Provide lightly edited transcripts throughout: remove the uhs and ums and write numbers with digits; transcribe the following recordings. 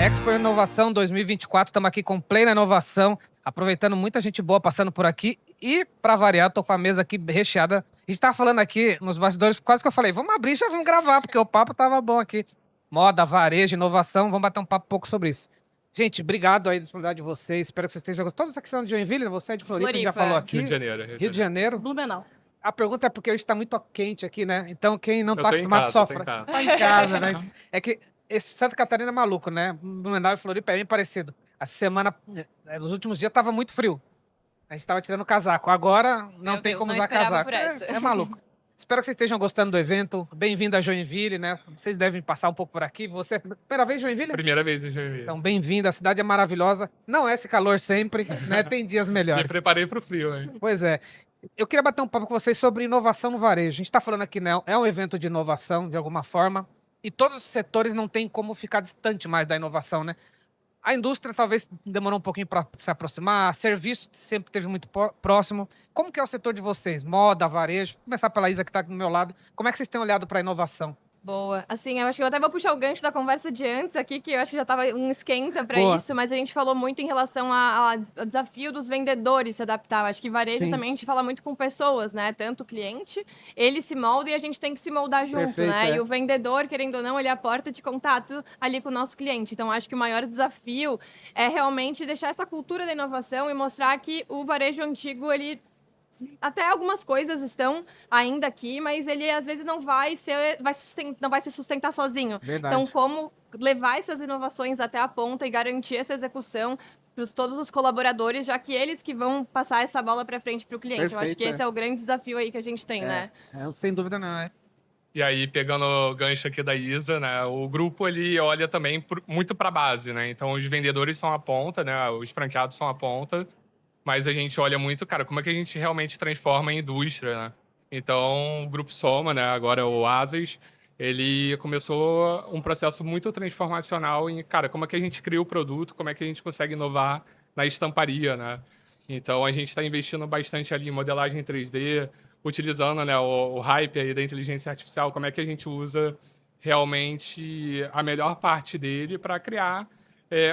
Expo Inovação 2024, estamos aqui com plena inovação, aproveitando muita gente boa passando por aqui. E, para variar, tô com a mesa aqui recheada. A gente tava falando aqui nos bastidores, quase que eu falei, vamos abrir e já vamos gravar, porque o papo tava bom aqui. Moda, varejo, inovação, vamos bater um papo pouco sobre isso. Gente, obrigado aí pela disponibilidade de vocês, espero que vocês estejam gostando. Todos aqui são de Joinville, você é de Floripa, a gente já falou aqui. Rio de Janeiro. Rio de Janeiro. Blumenau. A pergunta é porque hoje está muito quente aqui, né? Então quem não Eu tá tô em acostumado casa, sofre. tô em casa. Tá em casa, né? É que esse Santa Catarina é maluco, né? Blumenau e Floripa é bem parecido. Essa semana, nos últimos dias, tava muito frio. A gente tava tirando casaco. Agora não Meu tem Deus, como não usar esperava casaco. por essa. É maluco. Espero que vocês estejam gostando do evento. Bem-vindo a Joinville, né? Vocês devem passar um pouco por aqui. Você é primeira vez em Joinville? Primeira vez em Joinville. Então, bem-vindo. A cidade é maravilhosa. Não é esse calor sempre, né? Tem dias Me melhores. preparei pro frio, hein? Pois é. Eu queria bater um papo com vocês sobre inovação no varejo. A gente está falando aqui, né? É um evento de inovação, de alguma forma, e todos os setores não têm como ficar distante mais da inovação, né? A indústria talvez demorou um pouquinho para se aproximar, serviço sempre teve muito próximo. Como que é o setor de vocês? Moda, varejo? Vou começar pela Isa, que está do meu lado. Como é que vocês têm olhado para a inovação? Boa. Assim, eu acho que eu até vou puxar o gancho da conversa de antes aqui, que eu acho que já tava um esquenta para Boa. isso, mas a gente falou muito em relação ao desafio dos vendedores se adaptar. Eu acho que varejo Sim. também a gente fala muito com pessoas, né? Tanto o cliente, ele se molda e a gente tem que se moldar junto, Perfeito, né? é. E o vendedor, querendo ou não, ele é a porta de contato ali com o nosso cliente. Então, acho que o maior desafio é realmente deixar essa cultura da inovação e mostrar que o varejo antigo, ele até algumas coisas estão ainda aqui, mas ele às vezes não vai se sustentar sozinho. Verdade. Então, como levar essas inovações até a ponta e garantir essa execução para todos os colaboradores, já que eles que vão passar essa bola para frente para o cliente. Eu acho Perfeito, que esse é o grande desafio aí que a gente tem, né? Sem dúvida não, é. E aí, pegando o gancho aqui da Isa, né? O grupo, ele olha também muito pra base, né? Então, os vendedores são a ponta, né? Os franqueados são a ponta. Mas a gente olha muito, cara, como é que a gente realmente transforma em indústria, né? Então, o Grupo Soma, né? Agora o Asas, ele começou um processo muito transformacional em, cara, como é que a gente cria o produto, como é que a gente consegue inovar na estamparia, né? Então, a gente está investindo bastante ali em modelagem 3D, utilizando, né, o hype aí da inteligência artificial, como é que a gente usa realmente a melhor parte dele para criar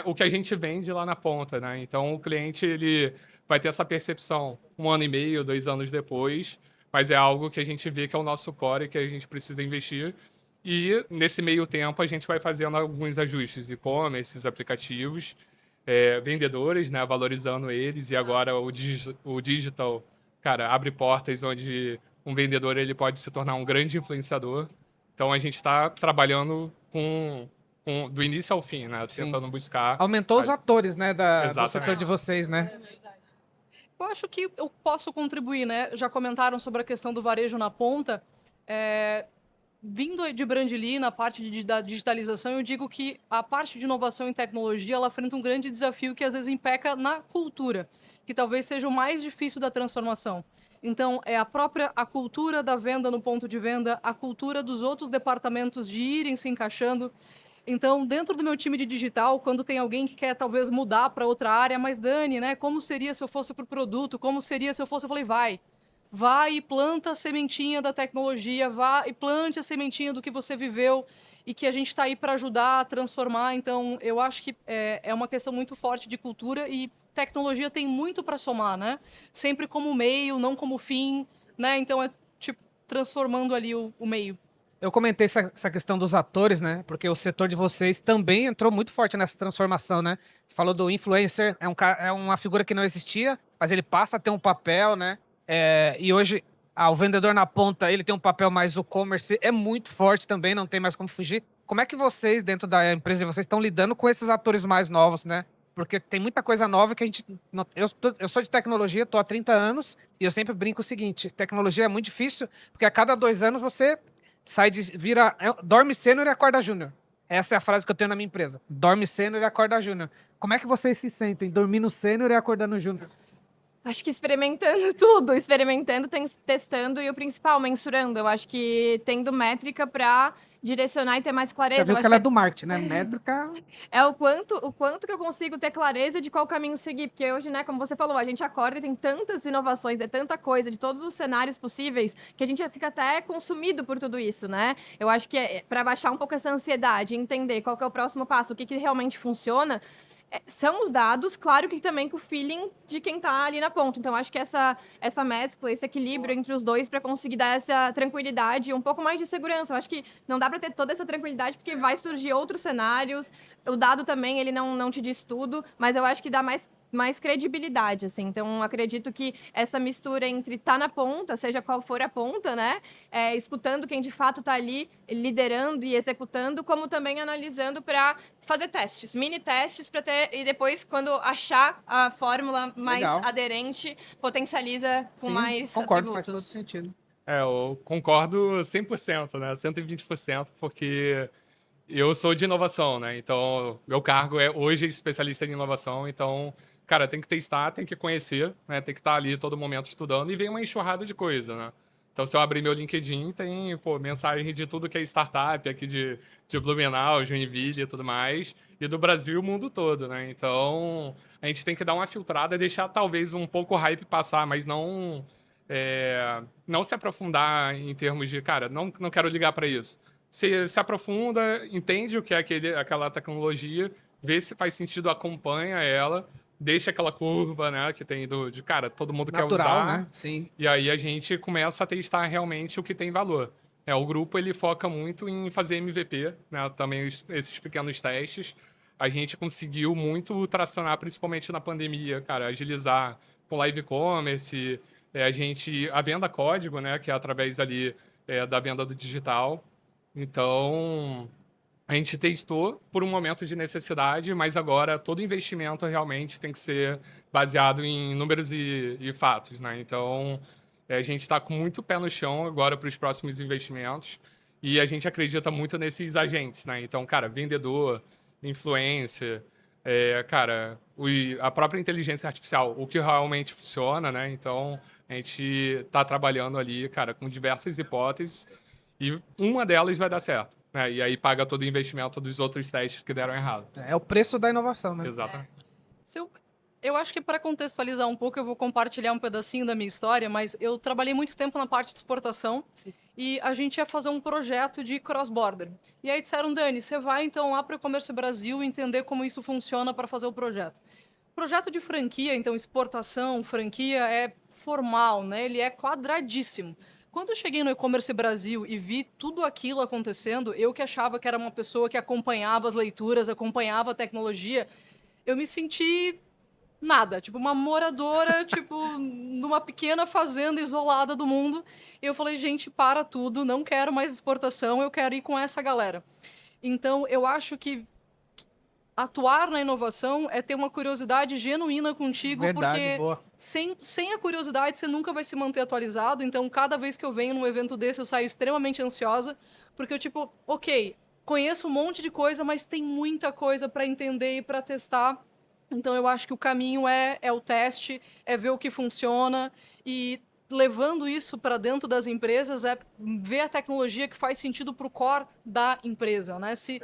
o que a gente vende lá na ponta, né? Então, o cliente, ele vai ter essa percepção 1 ano e meio, 2 anos depois, mas é algo que a gente vê que é o nosso core, que a gente precisa investir. E, nesse meio tempo, a gente vai fazendo alguns ajustes, e-commerce, aplicativos, vendedores, né, valorizando eles, e agora o digital, cara, abre portas onde um vendedor ele pode se tornar um grande influenciador. Então, a gente está trabalhando do início ao fim, né, Sim. tentando buscar... Aumentou os atores, né, do Exatamente. setor de vocês, né? Eu acho que eu posso contribuir, né? Já comentaram sobre a questão do varejo na ponta. Vindo de Brandly, na parte da digitalização, eu digo que a parte de inovação e tecnologia, ela enfrenta um grande desafio que às vezes empeca na cultura, que talvez seja o mais difícil da transformação. Então, é a cultura da venda no ponto de venda, a cultura dos outros departamentos de irem se encaixando. Então, dentro do meu time de digital, quando tem alguém que quer talvez mudar para outra área, mas Dani, né? Como seria se eu fosse para o produto? Como seria se eu fosse? Eu falei, vai e planta a sementinha da tecnologia, vai e plante a sementinha do que você viveu e que a gente está aí para ajudar a transformar. Então, eu acho que é uma questão muito forte de cultura e tecnologia tem muito para somar, né? Sempre como meio, não como fim, né? Então, é tipo transformando ali o meio. Eu comentei essa questão dos atores, né? Porque o setor de vocês também entrou muito forte nessa transformação, né? Você falou do influencer, é uma figura que não existia, mas ele passa a ter um papel, né? E hoje, o vendedor na ponta, ele tem um papel mais o e-commerce, é muito forte também, não tem mais como fugir. Como é que vocês, dentro da empresa de vocês, estão lidando com esses atores mais novos, né? Porque tem muita coisa nova que a gente... Eu sou de tecnologia, estou há 30 anos, e eu sempre brinco o seguinte, tecnologia é muito difícil, porque a cada 2 anos você... dorme sênior e acorda júnior. Essa é a frase que eu tenho na minha empresa. Dorme sênior e acorda júnior. Como é que vocês se sentem dormindo sênior e acordando júnior? Acho que experimentando tudo, experimentando, testando e o principal, mensurando. Eu acho que tendo métrica para direcionar e ter mais Já clareza. viu Eu que acho ela é que do marketing, né? Métrica. é o quanto que eu consigo ter clareza de qual caminho seguir. Porque hoje, né, como você falou, a gente acorda e tem tantas inovações, é tanta coisa, de todos os cenários possíveis, que a gente já fica até consumido por tudo isso, né? Eu acho que para baixar um pouco essa ansiedade, entender qual que é o próximo passo, o que, que realmente funciona, são os dados, claro que também com o feeling de quem tá ali na ponta. Então, acho que essa mescla, esse equilíbrio entre os dois para conseguir dar essa tranquilidade e um pouco mais de segurança. Eu acho que não dá para ter toda essa tranquilidade porque vai surgir outros cenários. O dado também, ele não te diz tudo, mas eu acho que dá mais credibilidade, assim. Então, acredito que essa mistura entre tá na ponta, seja qual for a ponta, né? Escutando quem de fato tá ali, liderando e executando, como também analisando para fazer testes, mini testes, para ter, e depois, quando achar a fórmula mais Legal. aderente, potencializa com Sim, mais concordo, faz todo atributos. sentido. Eu concordo 100%, né? 120%, porque eu sou de inovação, né? Então, meu cargo é hoje especialista em inovação. Então, cara, tem que testar, tem que conhecer, né? Tem que estar ali todo momento estudando e vem uma enxurrada de coisa, né? Então, se eu abrir meu LinkedIn, tem, pô, mensagem de tudo que é startup aqui de Blumenau, Joinville e tudo mais, e do Brasil e o mundo todo, né? Então, a gente tem que dar uma filtrada, deixar talvez um pouco o hype passar, mas não se aprofundar em termos de, cara, não quero ligar para isso. Se aprofunda, entende o que é aquela tecnologia, vê se faz sentido, acompanha ela, deixa aquela curva, né, que tem de, cara, todo mundo quer Natural, usar, né? Sim. e aí a gente começa a testar realmente o que tem valor. O grupo, ele foca muito em fazer MVP, né, também esses pequenos testes. A gente conseguiu muito tracionar, principalmente na pandemia, cara, agilizar com live commerce, a venda código, né, que é através ali da venda do digital. Então, a gente testou por um momento de necessidade, mas agora todo investimento realmente tem que ser baseado em números e fatos, né? Então, a gente está com muito pé no chão agora para os próximos investimentos e a gente acredita muito nesses agentes, né? Então, cara, vendedor, influencer, cara, a própria inteligência artificial, o que realmente funciona, né? Então, a gente está trabalhando ali, cara, com diversas hipóteses e uma delas vai dar certo, né? E aí paga todo o investimento dos outros testes que deram errado. É o preço da inovação, né? Exatamente. Eu acho que para contextualizar um pouco, eu vou compartilhar um pedacinho da minha história, mas eu trabalhei muito tempo na parte de exportação e a gente ia fazer um projeto de cross-border. E aí disseram, Dani, você vai então lá para o E-Commerce Brasil entender como isso funciona para fazer o projeto. Projeto de franquia, então exportação, franquia é formal, né? Ele é quadradíssimo. Quando eu cheguei no E-Commerce Brasil e vi tudo aquilo acontecendo, eu que achava que era uma pessoa que acompanhava as leituras, acompanhava a tecnologia, eu me senti nada, tipo uma moradora, tipo numa pequena fazenda isolada do mundo. E eu falei, gente, para tudo, não quero mais exportação, eu quero ir com essa galera. Então, eu acho que atuar na inovação é ter uma curiosidade genuína contigo, Verdade, porque boa. sem a curiosidade você nunca vai se manter atualizado. Então, cada vez que eu venho num evento desse, eu saio extremamente ansiosa, porque eu, tipo, ok, conheço um monte de coisa, mas tem muita coisa para entender e para testar. Então, eu acho que o caminho é o teste, é ver o que funciona e levando isso para dentro das empresas é ver a tecnologia que faz sentido para o core da empresa, né? Se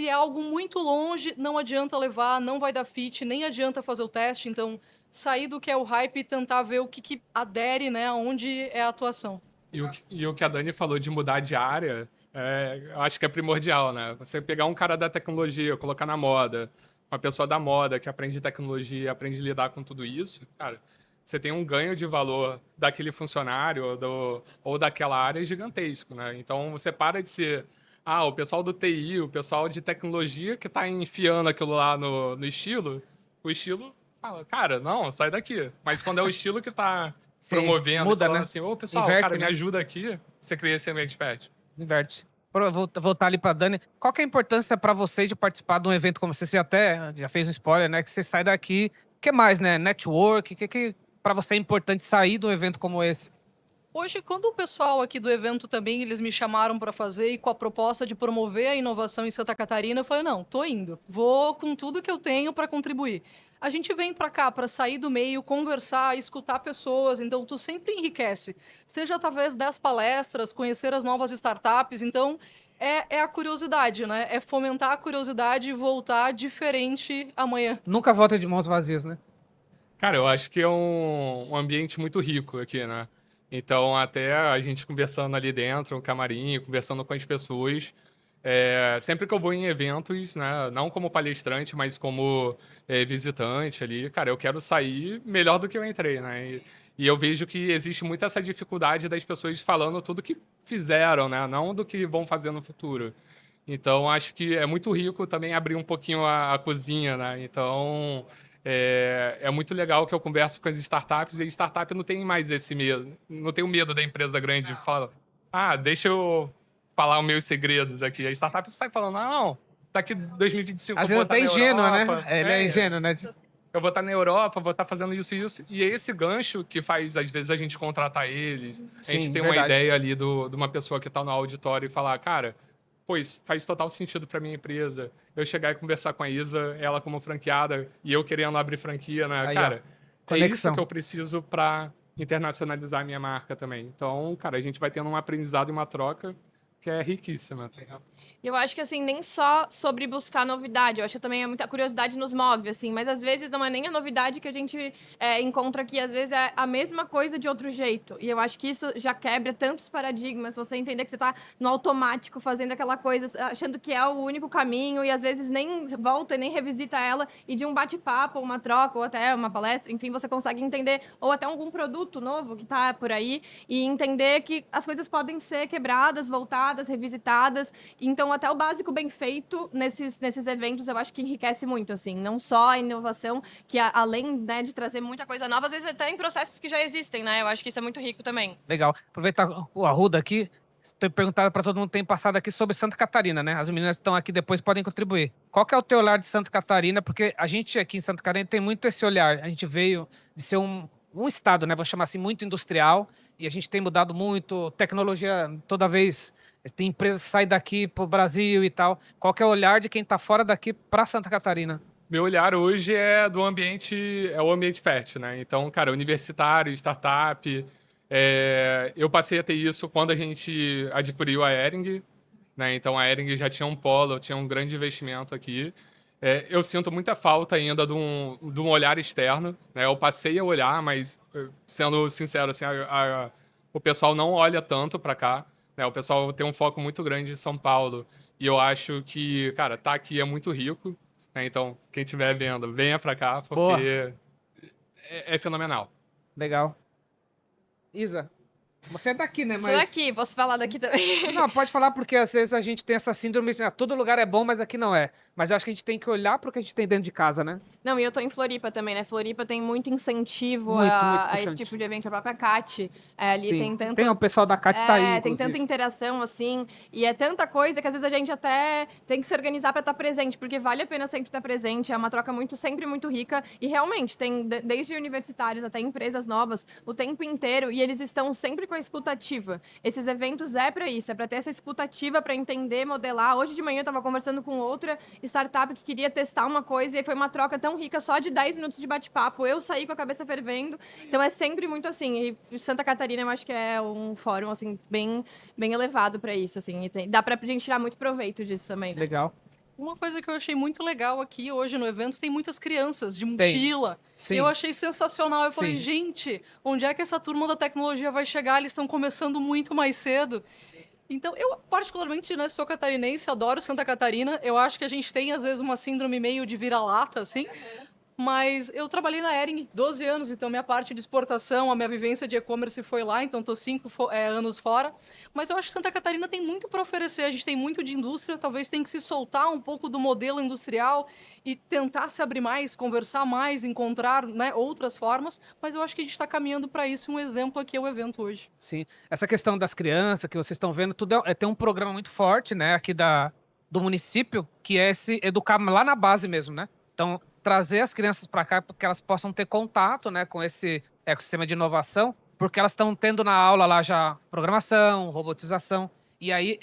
é algo muito longe, não adianta levar, não vai dar fit, nem adianta fazer o teste. Então, sair do que é o hype e tentar ver o que adere, né? Onde é a atuação. E o que a Dani falou de mudar de área, eu acho que é primordial, né? Você pegar um cara da tecnologia, colocar na moda, uma pessoa da moda que aprende tecnologia, aprende a lidar com tudo isso, cara, você tem um ganho de valor daquele funcionário ou daquela área gigantesco, né? Então, você para de ser o pessoal do TI, o pessoal de tecnologia que está enfiando aquilo lá no estilo, o estilo fala, cara, não, sai daqui. Mas quando é o estilo que está promovendo, muda, falando né? assim, ô pessoal, Inverte, cara, me né? ajuda aqui, você cria esse ambiente fértil. Inverte. Voltar ali pra Dani. Qual que é a importância pra vocês de participar de um evento como esse? Você até já fez um spoiler, né? Que você sai daqui. O que mais, né? Network. O que pra você é importante sair de um evento como esse? Hoje, quando o pessoal aqui do evento também, eles me chamaram para fazer e com a proposta de promover a inovação em Santa Catarina, eu falei, não, tô indo. Vou com tudo que eu tenho para contribuir. A gente vem para cá para sair do meio, conversar, escutar pessoas, então tu sempre enriquece. Seja através das palestras, conhecer as novas startups, então é a curiosidade, né? É fomentar a curiosidade e voltar diferente amanhã. Nunca volta de mãos vazias, né? Cara, eu acho que é um ambiente muito rico aqui, né? Então, até a gente conversando ali dentro, no camarim, conversando com as pessoas, sempre que eu vou em eventos, né, não como palestrante, mas como visitante ali, cara, eu quero sair melhor do que eu entrei, né? E eu vejo que existe muito essa dificuldade das pessoas falando tudo que fizeram, né? Não do que vão fazer no futuro. Então, acho que é muito rico também abrir um pouquinho a cozinha, né? Então, é muito legal que eu converso com as startups e a startup não tem mais esse medo. Não tem o medo da empresa grande. Fala, deixa eu falar os meus segredos aqui. A startup sai falando, não, daqui 2025 Às eu vou vezes estar até na ingênua, né? Europa. Ele é ingênuo, né? Eu vou estar na Europa, vou estar fazendo isso e isso. E é esse gancho que faz, às vezes, a gente contratar eles. A gente Sim, tem uma verdade. ideia ali de uma pessoa que está no auditório e falar, cara, pois faz total sentido para minha empresa. Eu chegar e conversar com a Isa, ela como franqueada, e eu querendo abrir franquia, né? Aí, Cara, é conexão. isso que eu preciso para internacionalizar a minha marca também. Então, cara, a gente vai tendo um aprendizado e uma troca que é riquíssima. Tá ligado? Eu acho que, assim, nem só sobre buscar novidade. Eu acho que também é muita curiosidade nos move, assim. Mas, às vezes, não é nem a novidade que a gente encontra aqui. Às vezes, é a mesma coisa de outro jeito. E eu acho que isso já quebra tantos paradigmas. Você entender que você tá no automático, fazendo aquela coisa, achando que é o único caminho. E, às vezes, nem volta e nem revisita ela. E de um bate-papo, uma troca, ou até uma palestra, enfim, você consegue entender. Ou até algum produto novo que tá por aí. E entender que as coisas podem ser quebradas, voltadas, revisitadas. Então, até o básico bem feito nesses eventos, eu acho que enriquece muito, assim. Não só a inovação, que além, né, de trazer muita coisa nova, às vezes até em processos que já existem, né? Eu acho que isso é muito rico também. Legal. Aproveitar o Arruda aqui. Tenho perguntado para todo mundo que tem passado aqui sobre Santa Catarina, né? As meninas que estão aqui depois podem contribuir. Qual que é o teu olhar de Santa Catarina? Porque a gente aqui em Santa Catarina tem muito esse olhar. A gente veio de ser um estado, né? Vou chamar assim, muito industrial. E a gente tem mudado muito. Tecnologia, toda vez tem empresas que saem daqui para o Brasil e tal. Qual que é o olhar de quem está fora daqui para Santa Catarina? Meu olhar hoje é do ambiente, é o ambiente fértil, né? Então, cara, universitário, startup. Eu passei a ter isso quando a gente adquiriu a Hering, né? Então, a Hering já tinha um polo, tinha um grande investimento aqui. Eu sinto muita falta ainda de um olhar externo, né? Eu passei a olhar, mas, sendo sincero, assim, o pessoal não olha tanto para cá, né? O pessoal tem um foco muito grande em São Paulo. E eu acho que, cara, tá aqui é muito rico, né? Então, quem estiver vendo, venha para cá, Boa. porque é fenomenal. Legal. Isa, você é daqui, né? Sou daqui, posso falar daqui também. Não, pode falar porque às vezes a gente tem essa síndrome de todo lugar é bom, mas aqui não é. Mas eu acho que a gente tem que olhar para o que a gente tem dentro de casa, né? Não, e eu tô em Floripa também, né? Floripa tem muito incentivo Muito a esse puxante. tipo de evento. A própria CAT, ali Sim. tem tanto... Tem o pessoal da CAT tá aí, tem inclusive. tanta interação, assim, e é tanta coisa que às vezes a gente até tem que se organizar para estar presente, porque vale a pena sempre estar presente, é uma troca sempre muito rica, e realmente tem desde universitários até empresas novas o tempo inteiro, e eles estão sempre com a escuta ativa. Esses eventos é para isso, é para ter essa escuta ativa, para entender, modelar. Hoje de manhã eu estava conversando com outra startup que queria testar uma coisa, e foi uma troca tão rica, só de 10 minutos de bate-papo, eu saí com a cabeça fervendo, então é sempre muito assim, e Santa Catarina eu acho que é um fórum, assim, bem elevado para isso, assim, e dá pra gente tirar muito proveito disso também, né? Legal. Uma coisa que eu achei muito legal aqui hoje no evento, tem muitas crianças de mochila. Sim. Eu achei sensacional. Eu falei, Sim. gente, onde é que essa turma da tecnologia vai chegar? Eles estão começando muito mais cedo. Então, eu particularmente, né, sou catarinense, adoro Santa Catarina. Eu acho que a gente tem, às vezes, uma síndrome meio de vira-lata, assim. Mas eu trabalhei na Hering 12 anos, então minha parte de exportação, a minha vivência de e-commerce foi lá, então estou 5 anos fora. Mas eu acho que Santa Catarina tem muito para oferecer, a gente tem muito de indústria, talvez tem que se soltar um pouco do modelo industrial e tentar se abrir mais, conversar mais, encontrar, né, outras formas, mas eu acho que a gente está caminhando para isso, um exemplo aqui é o evento hoje. Sim. Essa questão das crianças que vocês estão vendo, tudo tem um programa muito forte, né, aqui do município, que é se educar lá na base mesmo, né? Então, trazer as crianças para cá para que elas possam ter contato, né, com esse ecossistema de inovação, porque elas estão tendo na aula lá já programação, robotização. E aí,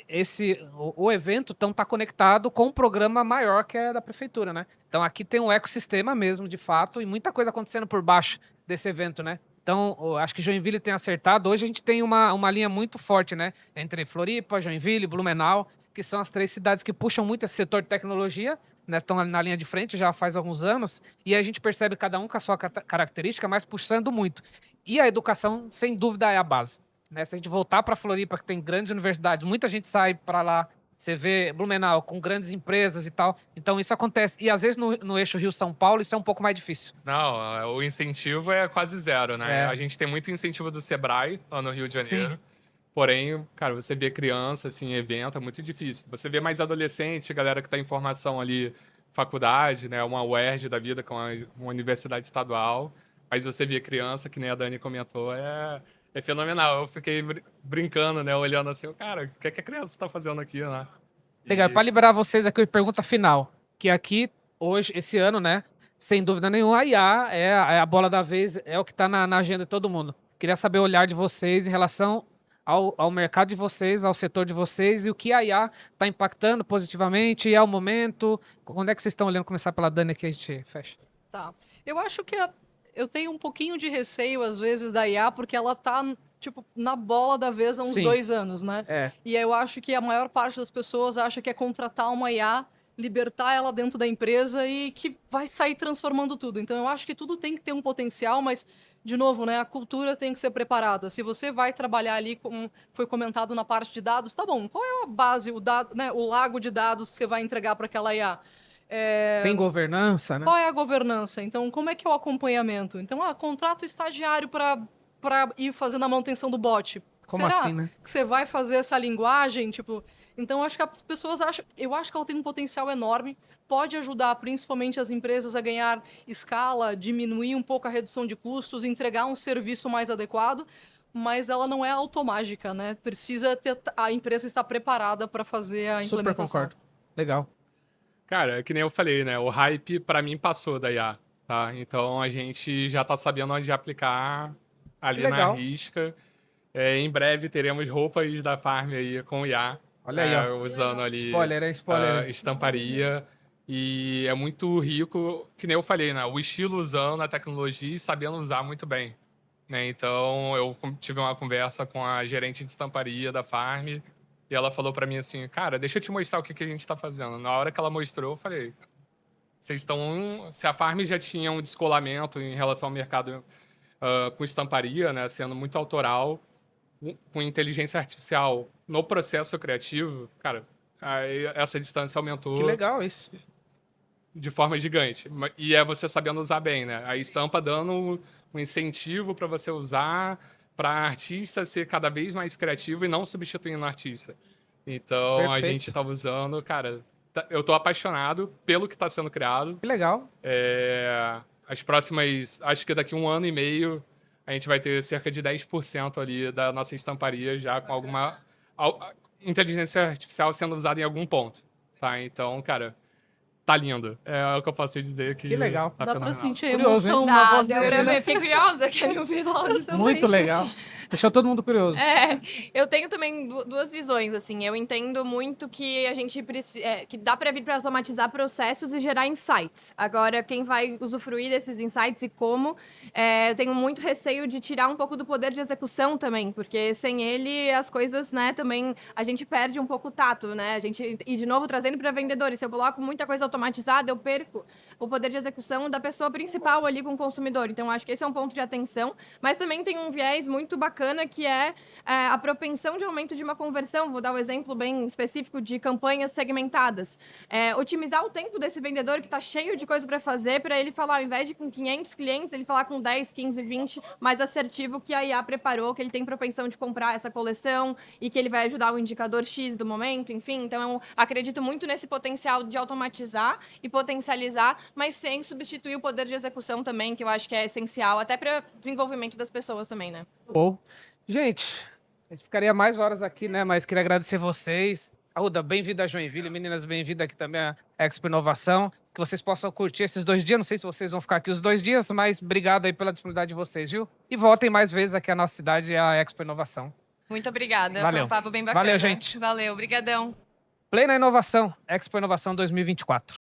o evento tá conectado com um programa maior que é da prefeitura, né? Então aqui tem um ecossistema mesmo, de fato, e muita coisa acontecendo por baixo desse evento, né? Então, eu acho que Joinville tem acertado. Hoje a gente tem uma linha muito forte, né? Entre Floripa, Joinville, Blumenau, que são as 3 cidades que puxam muito esse setor de tecnologia, né? Estão na linha de frente já faz alguns anos. E aí a gente percebe cada um com a sua característica, mas puxando muito. E a educação, sem dúvida, é a base, né? Se a gente voltar para Floripa, que tem grandes universidades, muita gente sai para lá. Você vê Blumenau com grandes empresas e tal. Então isso acontece. E às vezes no eixo Rio-São Paulo isso é um pouco mais difícil. Não, o incentivo é quase zero, né? É. A gente tem muito incentivo do Sebrae lá no Rio de Janeiro. Sim. Porém, cara, você vê criança, assim, em evento, é muito difícil. Você vê mais adolescente, galera que tá em formação ali, faculdade, né? Uma UERJ da vida com uma universidade estadual. Mas você vê criança, que nem a Dani comentou, é fenomenal. Eu fiquei brincando, né? Olhando assim, cara, o que é que a criança tá fazendo aqui, né? Legal. E- Para liberar vocês aqui, a pergunta final. Que aqui, hoje, esse ano, né? Sem dúvida nenhuma, a IA é a bola da vez, é o que está na agenda de todo mundo. Queria saber o olhar de vocês em relação ao mercado de vocês, ao setor de vocês e o que a IA está impactando positivamente e ao momento. Quando é que vocês estão olhando? Começar pela Dani aqui, a gente fecha. Tá. Eu acho que eu tenho um pouquinho de receio, às vezes, da IA, porque ela tá, tipo, na bola da vez há uns Sim. 2 anos, né? É. E aí eu acho que a maior parte das pessoas acha que é contratar uma IA, libertar ela dentro da empresa e que vai sair transformando tudo. Então eu acho que tudo tem que ter um potencial, mas, de novo, né, a cultura tem que ser preparada. Se você vai trabalhar ali, como foi comentado na parte de dados, tá bom, qual é a base, o dado, né, o lago de dados que você vai entregar para aquela IA? Tem governança, né? Qual é a governança? Então, como é que é o acompanhamento? Então, contrato estagiário para ir fazendo a manutenção do bot. Como Será assim, né? que você vai fazer essa linguagem? Tipo, então, acho que as pessoas acham... Eu acho que ela tem um potencial enorme. Pode ajudar, principalmente, as empresas a ganhar escala, diminuir um pouco a redução de custos, entregar um serviço mais adequado, mas ela não é automágica, né? Precisa ter... A empresa estar preparada para fazer a Super implementação. concordo. Legal. Cara, é que nem eu falei, né? O hype, pra mim, passou da IA, tá? Então, a gente já tá sabendo onde aplicar ali Que na legal. risca. Em breve, teremos roupas da Farm aí com IA. Olha aí, ó. Usando ali Spoiler, é spoiler. estamparia. E é muito rico, que nem eu falei, né? O estilo usando a tecnologia e sabendo usar muito bem, né? Então, eu tive uma conversa com a gerente de estamparia da Farm e ela falou pra mim assim, cara, deixa eu te mostrar o que a gente tá fazendo. Na hora que ela mostrou, eu falei, vocês estão... Se a Farm já tinha um descolamento em relação ao mercado com estamparia, né? Sendo muito autoral, com inteligência artificial no processo criativo, cara, aí essa distância aumentou Que legal isso. de forma gigante. E é você sabendo usar bem, né? A estampa dando um incentivo para você usar, para artista ser cada vez mais criativo e não substituindo o artista. Então, a Perfeito. gente estava usando, cara, eu tô apaixonado pelo que está sendo criado. Que legal. As próximas, acho que daqui 1 ano e meio, a gente vai ter cerca de 10% ali da nossa estamparia já com alguma inteligência artificial sendo usada em algum ponto, tá? Então, cara, tá lindo. É o que eu posso dizer que Que legal. tá Dá pra fenomenal. sentir a Curioso, emoção na voz Deu pra dele, né? ver. Fiquei curiosa, quero ouvir logo também. Muito legal. Deixou todo mundo curioso. Eu tenho também duas visões, assim. Eu entendo muito que a gente que dá para vir para automatizar processos e gerar insights. Agora, quem vai usufruir desses insights e como, eu tenho muito receio de tirar um pouco do poder de execução também, porque sem ele as coisas, né, também a gente perde um pouco o tato, né? E de novo trazendo para vendedores, se eu coloco muita coisa automatizada, eu perco o poder de execução da pessoa principal ali com o consumidor. Então, acho que esse é um ponto de atenção, mas também tem um viés muito bacana que é a propensão de aumento de uma conversão. Vou dar um exemplo bem específico de campanhas segmentadas. Otimizar o tempo desse vendedor que está cheio de coisa para fazer, para ele falar, ao invés de com 500 clientes, ele falar com 10, 15, 20, mais assertivo que a IA preparou, que ele tem propensão de comprar essa coleção e que ele vai ajudar o indicador X do momento, enfim. Então, eu acredito muito nesse potencial de automatizar e potencializar, mas sem substituir o poder de execução também, que eu acho que é essencial, até para desenvolvimento das pessoas também, né? Bom, gente, a gente ficaria mais horas aqui, né? Mas queria agradecer vocês. Arruda, bem-vinda a Joinville. Meninas, bem-vinda aqui também à Expo Inovação. Que vocês possam curtir esses 2 dias. Não sei se vocês vão ficar aqui os 2 dias, mas obrigado aí pela disponibilidade de vocês, viu? E voltem mais vezes aqui à nossa cidade, à Expo Inovação. Muito obrigada. Foi Valeu. um papo bem bacana. Valeu, gente. Valeu, brigadão. Play na Inovação, Expo Inovação 2024.